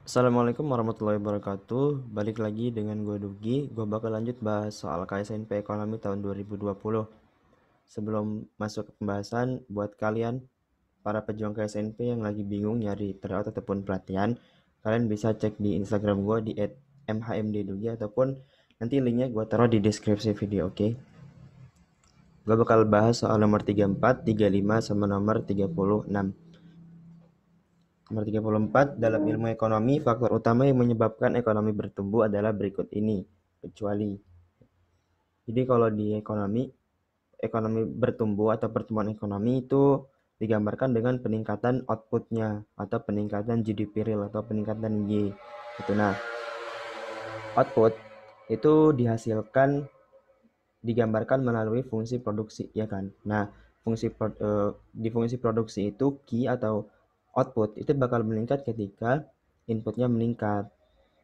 Assalamualaikum warahmatullahi wabarakatuh. Balik lagi dengan gue Dugi. Gue bakal lanjut bahas soal KSNP Ekonomi tahun 2020. Sebelum masuk ke pembahasan, buat kalian para pejuang KSNP yang lagi bingung nyari tryout ataupun pelatihan, kalian bisa cek di Instagram gue di @mhmddugi ataupun nanti linknya gue taruh di deskripsi video, oke? Gue bakal bahas soal nomor 34, 35, sama nomor 36. Nomor 34, dalam ilmu ekonomi, faktor utama yang menyebabkan ekonomi bertumbuh adalah berikut ini, kecuali. Jadi kalau di ekonomi bertumbuh atau pertumbuhan ekonomi itu digambarkan dengan peningkatan outputnya atau peningkatan GDP real atau peningkatan Y. Itu nah, output itu digambarkan melalui fungsi produksi, ya kan? Nah, di fungsi produksi itu key atau output itu bakal meningkat ketika inputnya meningkat.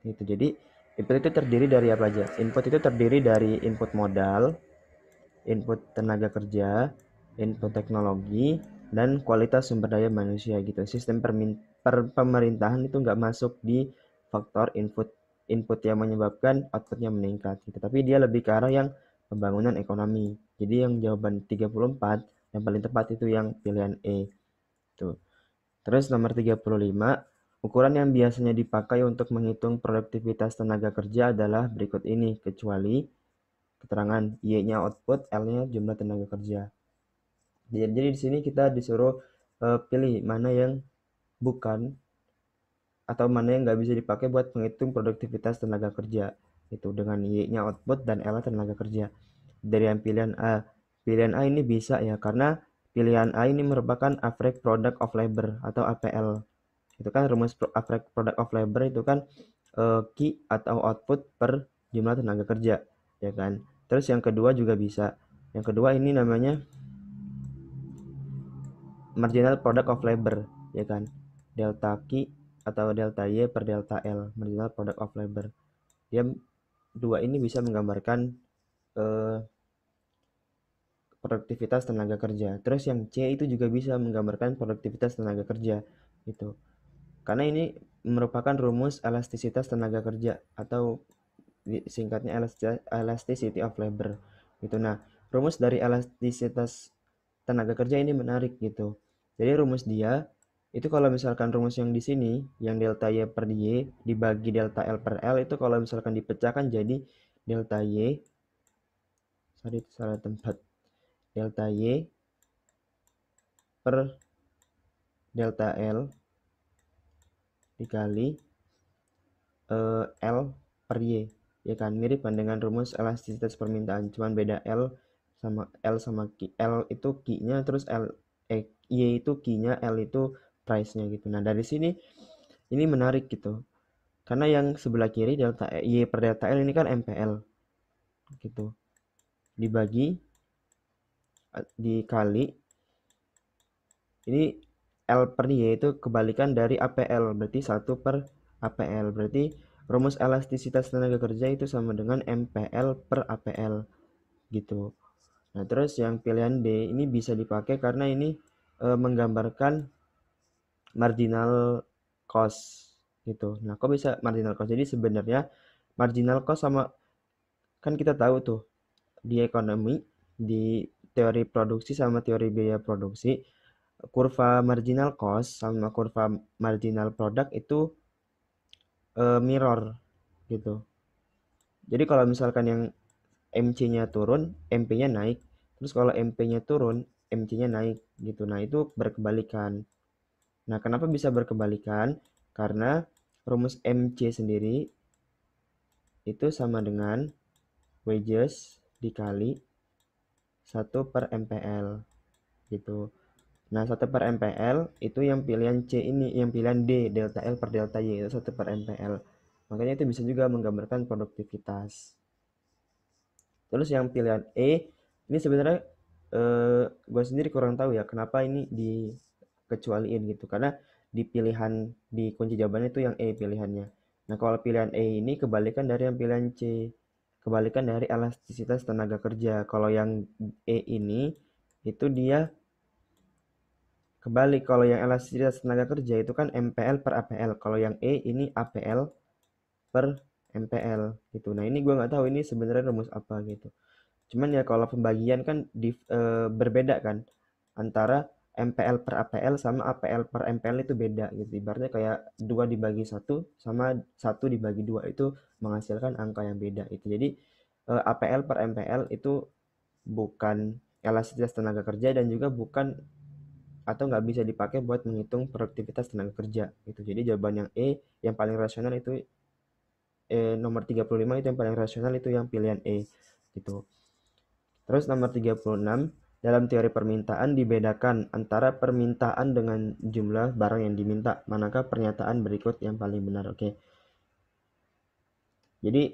Gitu. Jadi input itu terdiri dari apa aja? Input itu terdiri dari input modal, input tenaga kerja, input teknologi, dan kualitas sumber daya manusia gitu. Sistem pemerintahan itu nggak masuk di faktor input yang menyebabkan outputnya meningkat gitu. Tapi dia lebih ke arah yang pembangunan ekonomi. Jadi yang jawaban 34 yang paling tepat itu yang pilihan E. Tuh. Terus nomor 35, ukuran yang biasanya dipakai untuk menghitung produktivitas tenaga kerja adalah berikut ini, kecuali keterangan Y-nya output, L-nya jumlah tenaga kerja. Jadi di sini kita disuruh pilih mana yang bukan atau mana yang nggak bisa dipakai buat menghitung produktivitas tenaga kerja. Itu dengan Y-nya output dan L-nya tenaga kerja. Dari yang pilihan A. Pilihan A ini bisa ya, karena pilihan A ini merupakan average product of labor atau APL. Itu kan rumus average product of labor itu kan key atau output per jumlah tenaga kerja, ya kan. Terus yang kedua juga bisa. Yang kedua ini namanya marginal product of labor, ya kan. Delta Q atau delta Y per delta L, marginal product of labor. Dia dua ini bisa menggambarkan eh, produktivitas tenaga kerja. Terus yang C itu juga bisa menggambarkan produktivitas tenaga kerja gitu. Karena ini merupakan rumus elastisitas tenaga kerja atau singkatnya elasticity of labor gitu. Nah, rumus dari elastisitas tenaga kerja ini menarik gitu. Jadi rumus dia itu kalau misalkan rumus yang di sini yang delta Y per Y dibagi delta L per L itu kalau misalkan dipecahkan jadi delta Y, sorry itu salah tempat, delta Y per delta L dikali L per Y, ya kan, mirip kan dengan rumus elastisitas permintaan, cuman beda L sama Q. L itu Q-nya, terus Y itu Q-nya, L itu price-nya gitu. Nah dari sini ini menarik gitu, karena yang sebelah kiri delta Y per delta L ini kan MPL gitu, dibagi dikali ini L per Y itu kebalikan dari APL, berarti 1 per APL. Berarti rumus elastisitas tenaga kerja itu sama dengan MPL per APL gitu. Nah, terus yang pilihan D ini bisa dipakai karena ini menggambarkan marginal cost gitu. Nah, kok bisa marginal cost? Jadi sebenarnya marginal cost sama, kan kita tahu tuh di ekonomi, di teori produksi sama teori biaya produksi, kurva marginal cost sama kurva marginal product itu mirror gitu. Jadi kalau misalkan yang MC-nya turun, MP-nya naik. Terus kalau MP-nya turun, MC-nya naik gitu. Nah, itu berkebalikan. Nah, kenapa bisa berkebalikan? Karena rumus MC sendiri itu sama dengan wages dikali 1 per MPL gitu. Nah, 1 per MPL itu yang pilihan C ini, yang pilihan D, delta L per delta Y itu 1 per MPL. Makanya itu bisa juga menggambarkan produktivitas. Terus yang pilihan E, ini sebenarnya gue sendiri kurang tahu ya kenapa ini dikecualiin gitu. Karena di pilihan, di kunci jawabannya itu yang E pilihannya. Nah, kalau pilihan E ini kebalikan dari yang pilihan C. Kebalikan dari elastisitas tenaga kerja. Kalau yang E ini, itu dia kebalik, kalau yang elastisitas tenaga kerja itu kan MPL per APL. Kalau yang E ini APL per MPL gitu. Nah ini gue nggak tahu ini sebenarnya rumus apa gitu. Cuman ya kalau pembagian kan berbeda kan antara MPL per APL sama APL per MPL itu beda gitu. Ibaratnya kayak 2 dibagi 1 sama 1 dibagi 2 itu menghasilkan angka yang beda itu. Jadi APL per MPL itu bukan elastisitas tenaga kerja dan juga bukan atau nggak bisa dipakai buat menghitung produktivitas tenaga kerja gitu. Jadi jawaban yang E yang paling rasional itu nomor 35 itu yang paling rasional itu yang pilihan E gitu. Terus nomor 36, dalam teori permintaan dibedakan antara permintaan dengan jumlah barang yang diminta. Manakah pernyataan berikut yang paling benar? Oke. Jadi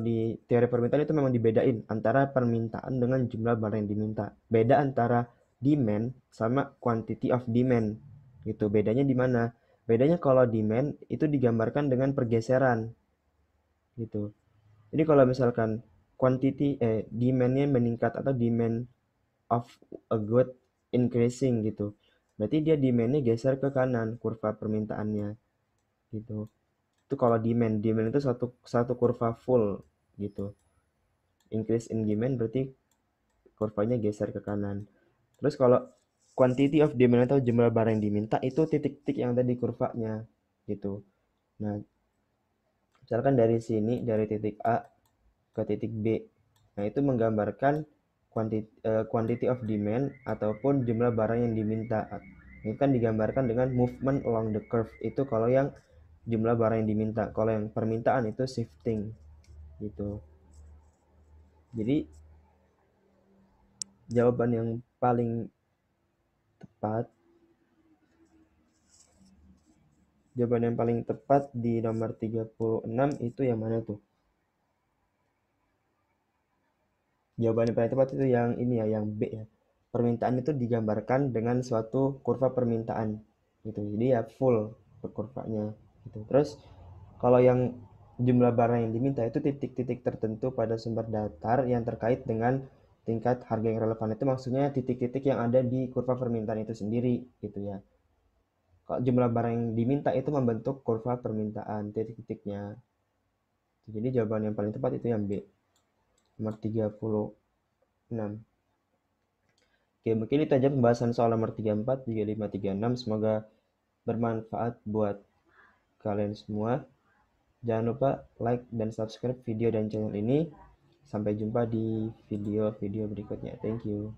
di teori permintaan itu memang dibedain antara permintaan dengan jumlah barang yang diminta. Beda antara demand sama quantity of demand. Gitu. Bedanya di mana? Bedanya kalau demand itu digambarkan dengan pergeseran gitu. Jadi kalau misalkan demand-nya meningkat atau demand of a good increasing gitu. Berarti dia demand-nya geser ke kanan kurva permintaannya gitu. Itu kalau demand itu satu kurva full gitu. Increase in demand berarti kurvanya geser ke kanan. Terus kalau quantity of demand atau jumlah barang yang diminta itu titik-titik yang ada di kurvanya gitu. Nah, misalkan dari sini dari titik A ke titik B. Nah, itu menggambarkan quantity of demand ataupun jumlah barang yang diminta. Ini kan digambarkan dengan movement along the curve. Itu kalau yang jumlah barang yang diminta. Kalau yang permintaan itu shifting gitu. Jadi jawaban yang paling tepat di nomor 36 itu yang mana tuh? Jawaban yang paling tepat itu yang ini ya, yang B ya. Permintaan itu digambarkan dengan suatu kurva permintaan gitu. Jadi ya full kurvanya gitu. Terus kalau yang jumlah barang yang diminta itu titik-titik tertentu pada sumber datar yang terkait dengan tingkat harga yang relevan, itu maksudnya titik-titik yang ada di kurva permintaan itu sendiri gitu ya. Kalau jumlah barang yang diminta itu membentuk kurva permintaan titik-titiknya. Jadi jawaban yang paling tepat itu yang B, nomor 36. Oke, mungkin itu aja pembahasan soal nomor 34, 35, 36. Semoga bermanfaat buat kalian semua. Jangan lupa like dan subscribe video dan channel ini. Sampai jumpa di video-video berikutnya. Thank you.